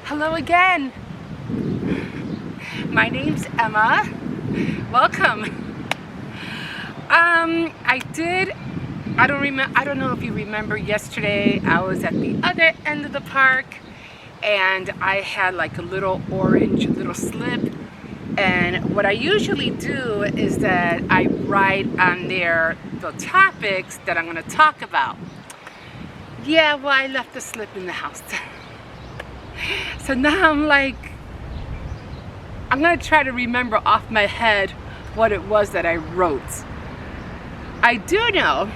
Hello again. My name's Emma. Welcome. I don't know if you remember yesterday I was at the other end of the park and I had like a little orange little slip, and what I usually do is that I write on there the topics that I'm going to talk about. Yeah, well, I left the slip in the house. So now I'm going to try to remember off my head what it was that I wrote. I do know,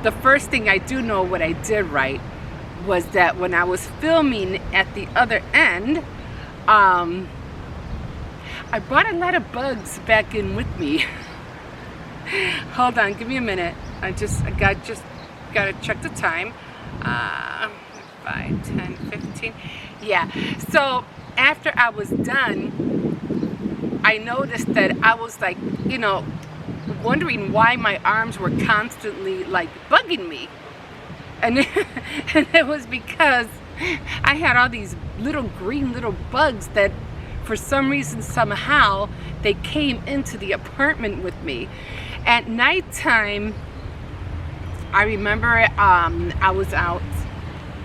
the first thing I do know what I did write was that when I was filming at the other end, I brought a lot of bugs back in with me. Hold on, give me a minute. I gotta check the time. 5, 10, 15. Yeah, so after I was done, I noticed that I was like, wondering why my arms were constantly like bugging me. And it was because I had all these little green little bugs that for some reason, somehow, they came into the apartment with me. At nighttime, I remember I was out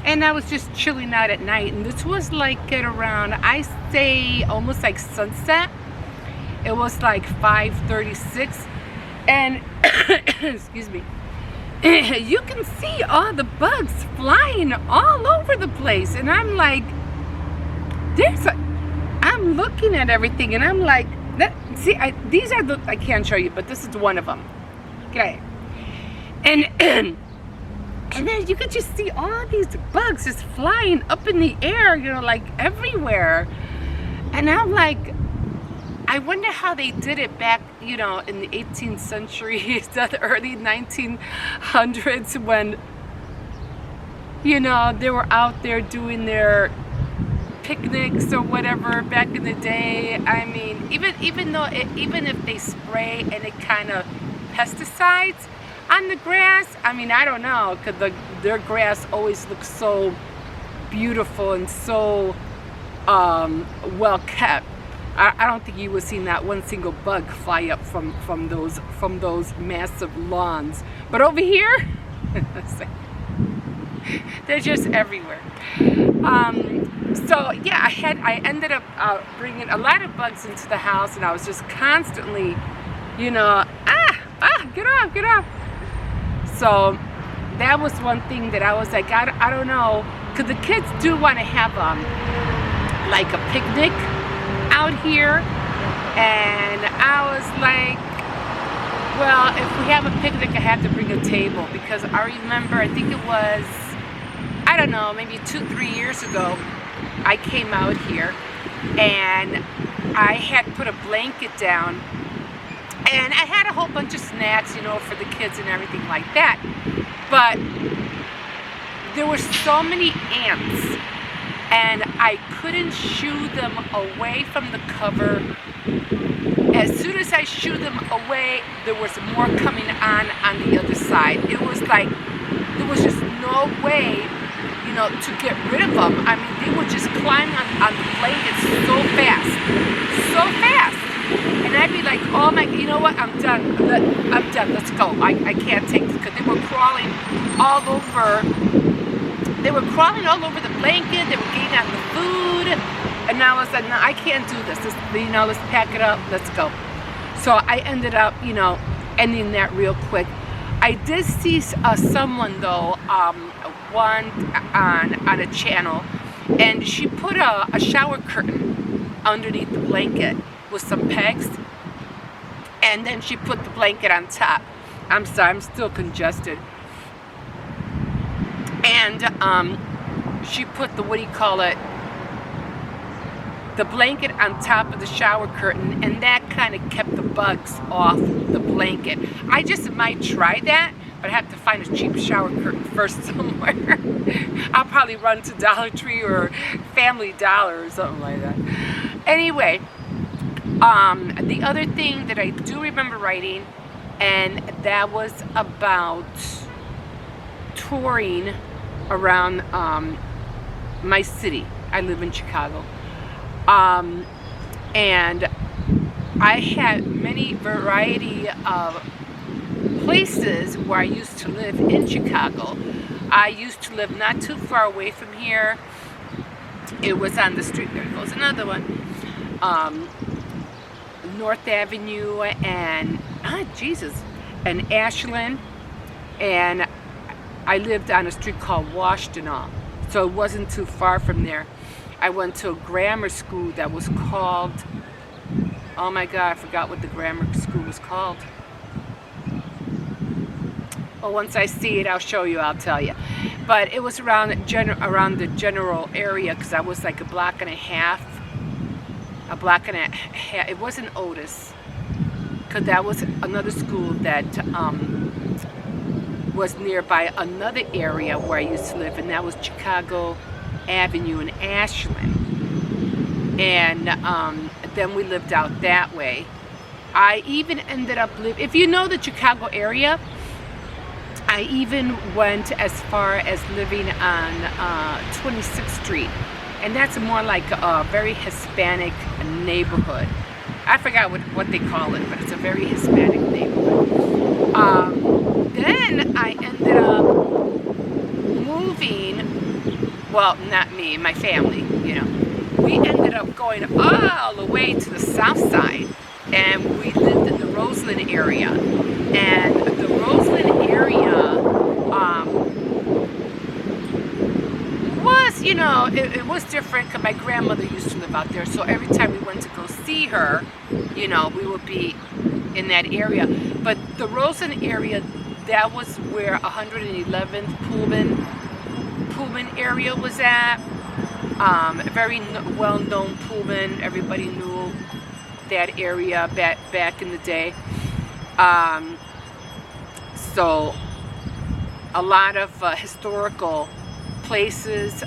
and I was just chilling out at night, and this was like at around, I say almost like sunset. It was like 5:36, and excuse me, you can see all the bugs flying all over the place, and I'm like, I'm looking at everything, and I'm like, these are the, I can't show you, but this is one of them. Okay, and then you could just see all these bugs just flying up in the air, like everywhere. And I'm like, I wonder how they did it back, in the 18th century, the early 1900s, when, they were out there doing their picnics or whatever back in the day. I mean, even if they spray any kind of pesticides on the grass, I mean, I don't know, because their grass always looks so beautiful and so well kept. I don't think you would see not one single bug fly up from those massive lawns. But over here, they're just everywhere. So yeah, I ended up bringing a lot of bugs into the house, and I was just constantly, get off. So that was one thing that I was like, I don't know, because the kids do want to have like a picnic out here, and I was like, well, if we have a picnic, I have to bring a table, because I remember, I think it was, I don't know, maybe 2-3 years ago, I came out here and I had put a blanket down, and I had a whole bunch of snacks, for the kids and everything like that. But there were so many ants, and I couldn't shoo them away from the cover. As soon as I shooed them away, there was more coming on the other side. It was like, there was just no way, to get rid of them. I mean, they would just climb on the blankets so fast. And I'd be like, oh my, you know what, I'm done, let's go. I can't take this, because they were crawling all over the blanket, they were getting on the food, and I was like, no, I can't do this. Let's pack it up, let's go. So I ended up, ending that real quick. I did see someone though, one on a channel, and she put a shower curtain underneath the blanket with some pegs, and then she put the blanket on top. I'm sorry, I'm still congested. And she put the, the blanket on top of the shower curtain, and that kind of kept the bugs off the blanket. I just might try that, but I have to find a cheap shower curtain first somewhere. I'll probably run to Dollar Tree or Family Dollar or something like that. Anyway, The other thing that I do remember writing, and that was about touring around my city. I live in Chicago. And I had many variety of places where I used to live in Chicago. I used to live not too far away from here. It was on the street, there goes another one, North Avenue and, and Ashland. And I lived on a street called Washtenaw, so it wasn't too far from there. I went to a grammar school that was called, oh my God, I forgot what the grammar school was called. Well, once I see it, I'll show you, I'll tell you. But it was around the general area, because I was like a block and a half. It wasn't Otis, because that was another school that was nearby another area where I used to live, and that was Chicago Avenue in Ashland. And then we lived out that way. I even ended up if you know the Chicago area, I even went as far as living on 26th Street, and that's more like a very Hispanic neighborhood. I forgot what they call it, but it's a very Hispanic neighborhood. Then I ended up moving, well, not me, my family, you know. We ended up going all the way to the south side, and we lived in the Roseland area. And the Roseland area was, you know, it was different, because my grandmother used to live out there. So every time we went to go see her, you know, we would be in that area. But the Roseland area, that was where 111th Pullman area was at. A very well-known Pullman. Everybody knew that area back in the day. So a lot of historical places,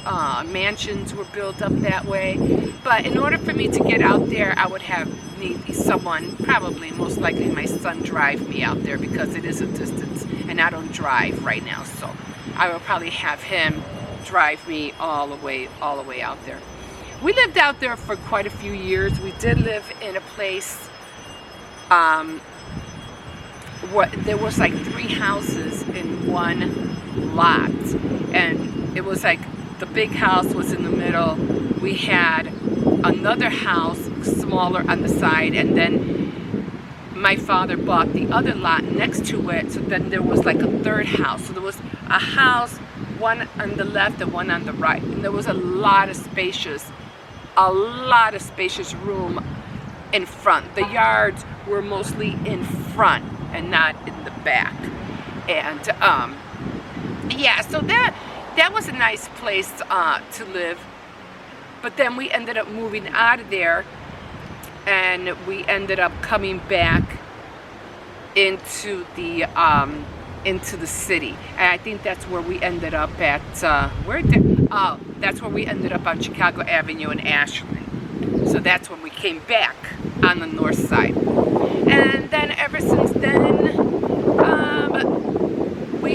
mansions were built up that way. But in order for me to get out there, I would need someone, probably most likely my son, drive me out there, because it is a distance and I don't drive right now. So I will probably have him drive me all the way out there. We lived out there for quite a few years. We did live in a place where there was like 3 houses in one lot, and it was like the big house was in the middle. We had another house smaller on the side, and then my father bought the other lot next to it, so then there was like a third house. So there was a house, one on the left and one on the right, and there was a lot of spacious room in front. The yards were mostly in front and not in the back. And yeah, so that was a nice place to live. But then we ended up moving out of there, and we ended up coming back into the city. And I think that's where we ended up at, that's where we ended up on Chicago Avenue in Ashland. So that's when we came back on the north side. And then ever since then,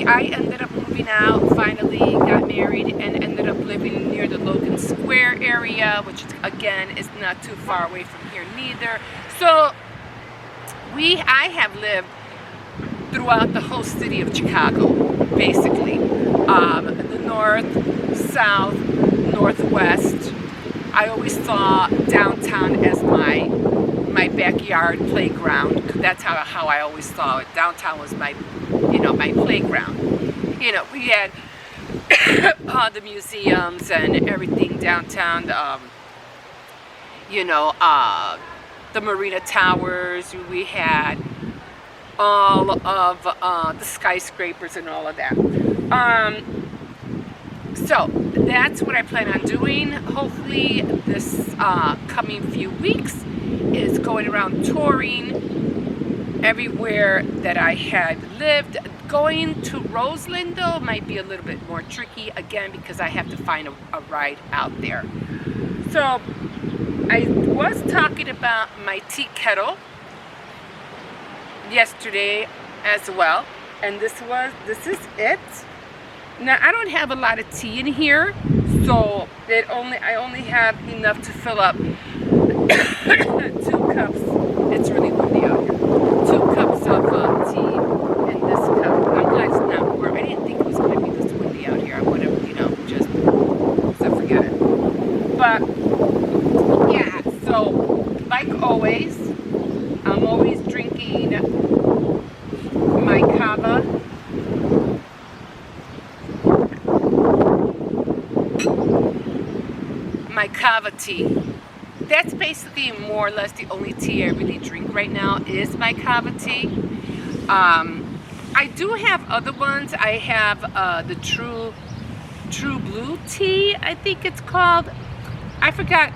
I ended up moving out, finally got married, and ended up living near the Logan Square area, which again is not too far away from here neither. So I have lived throughout the whole city of Chicago, basically. The north, south, northwest. I always saw downtown as my backyard playground. That's how I always saw it. Downtown was my playground. You know, we had the museums and everything downtown. The Marina Towers. We had all of the skyscrapers and all of that. So that's what I plan on doing. Hopefully this coming few weeks is going around touring everywhere that I had lived. Going to Roseland though might be a little bit more tricky, again, because I have to find a ride out there. So was talking about my tea kettle yesterday as well, and this is it. Now I don't have a lot of tea in here, so I only have enough to fill up 2 cups. It's really windy out here. 2 cups of tea in this cup. I'm glad it's not warm. I didn't think it was going to be this windy out here. I would have, just so forget it. But yeah, so like always, I'm always drinking my kava. My kava tea. That's basically more or less the only tea I really drink right now is my kava tea. I do have other ones. I have the True Blue tea, I think it's called. I forgot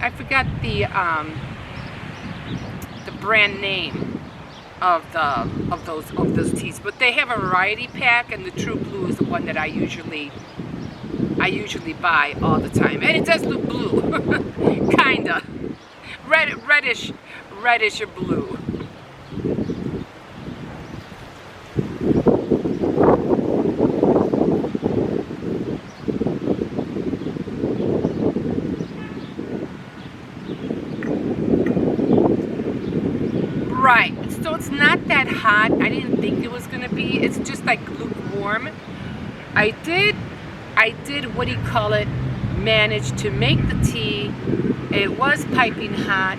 the brand name of those teas, but they have a variety pack, and the True Blue is the one that I usually buy all the time, and it does look blue, kinda reddish or blue. Right, so it's not that hot. I didn't think it was gonna be. It's just like lukewarm. I did, what do you call it, manage to make the tea. It was piping hot,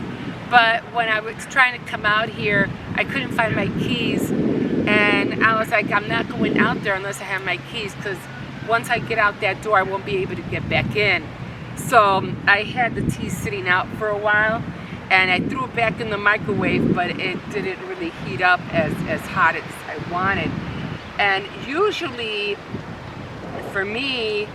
but when I was trying to come out here, I couldn't find my keys, and I was like, I'm not going out there unless I have my keys, because once I get out that door, I won't be able to get back in. So I had the tea sitting out for a while, and I threw it back in the microwave, but it didn't really heat up as hot as I wanted. And usually, for me,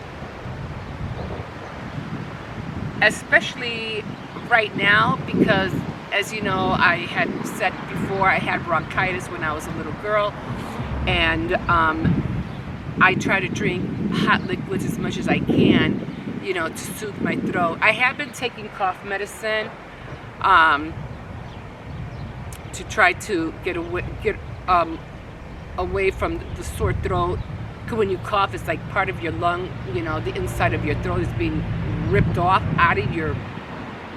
especially right now, because as you know, I had said before, I had bronchitis when I was a little girl, and I try to drink hot liquids as much as I can, to soothe my throat. I have been taking cough medicine to try to get away from the sore throat. Because when you cough, it's like part of your lung, the inside of your throat is being ripped off out of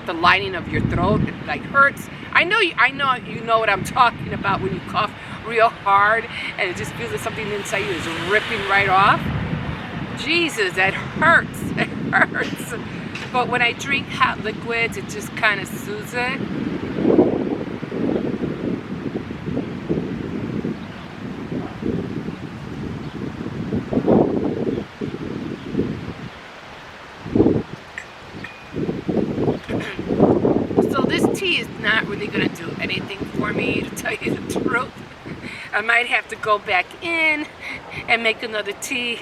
the lining of your throat. It like hurts. I know you know what I'm talking about when you cough real hard and it just feels like something inside you is ripping right off. Jesus, that hurts. It hurts. But when I drink hot liquids, it just kind of soothes it. Is not really going to do anything for me, to tell you the truth. I might have to go back in and make another tea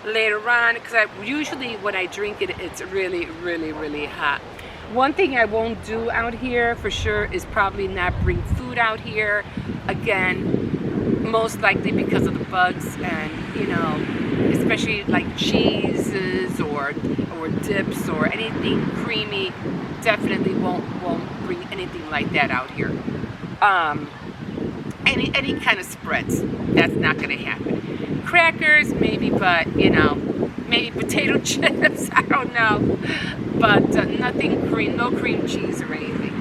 later on, because usually when I drink it, it's really, really, really hot. One thing I won't do out here for sure is probably not bring food out here again, most likely because of the bugs, and especially like cheeses or dips or anything creamy. Definitely won't bring anything like that out here. Any kind of spreads, that's not going to happen. Crackers maybe, but maybe potato chips, I don't know, but nothing no cream cheese or anything.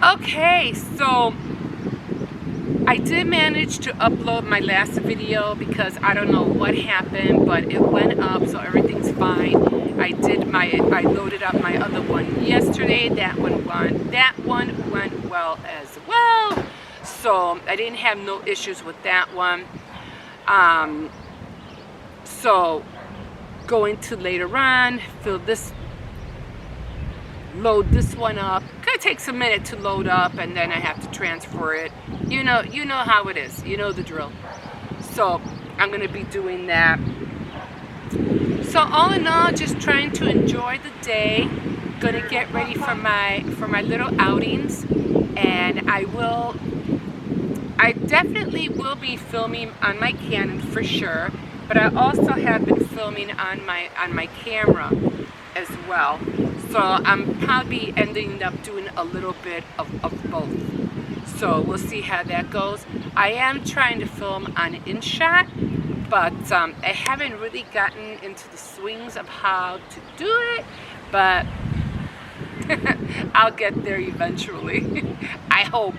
Okay, so I did manage to upload my last video, because I don't know what happened, but it went up, so everything's fine. I loaded up my other one yesterday. That one went well as well. So I didn't have no issues with that one. So going to later on, load this one up. It takes a minute to load up, and then I have to transfer it. You know how it is. You know the drill. So I'm gonna be doing that. So all in all, just trying to enjoy the day. Gonna get ready for my little outings, and I definitely will be filming on my Canon for sure, but I also have been filming on my camera as well. So I'm probably ending up doing a little bit of both. So we'll see how that goes. I am trying to film on InShot, but I haven't really gotten into the swings of how to do it, but I'll get there eventually. I hope.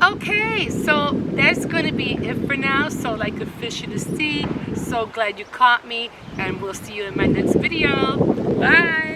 Okay, so that's going to be it for now. So like a fish in the sea. So glad you caught me, and we'll see you in my next video. Bye.